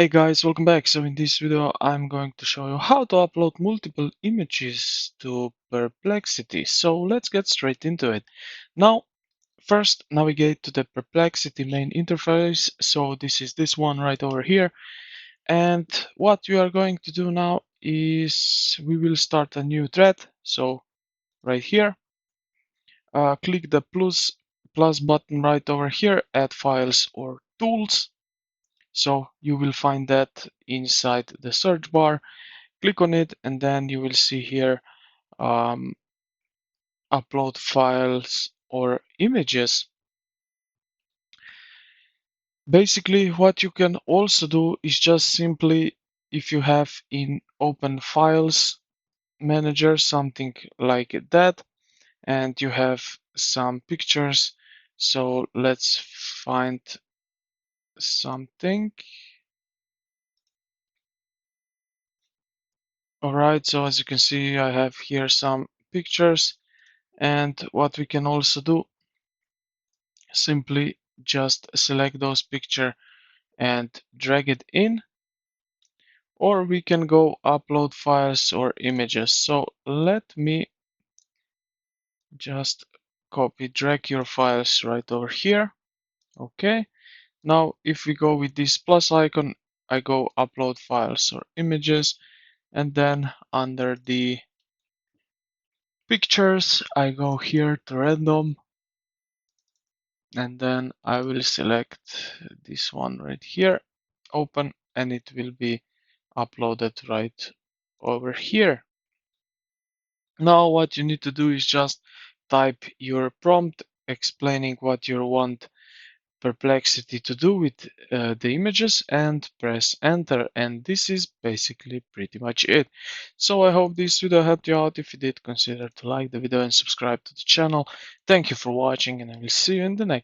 Hey guys, welcome back. So in this video, I'm going to show you how to upload multiple images to Perplexity. So let's get straight into it. Now, first navigate to the Perplexity main interface. So this is this one right over here. And what we are going to do now is we will start a new thread. So right here, click the plus button right over here, add files or tools. So you will find that inside the search bar. Click on it and then you will see here um, upload files or images. Basically, what you can also do is just simply, if you have in open files manager something like that, and you have some pictures. So let's find something. All right, so as you can see, I have here some pictures, and what we can also do, simply just select those picture and drag it in, or we can go upload files or images. So let me just copy drag your files right over here. Okay, now if we go with this plus icon, I go upload files or images, and then under the pictures I go here to random, and then I will select this one right here, open, and it will be uploaded right over here. Now what you need to do is just type your prompt explaining what you want Perplexity to do with the images and press enter, and this is basically pretty much it. So I hope this video helped you out. If you did, consider to like the video and subscribe to the channel. Thank you for watching, and I will see you in the next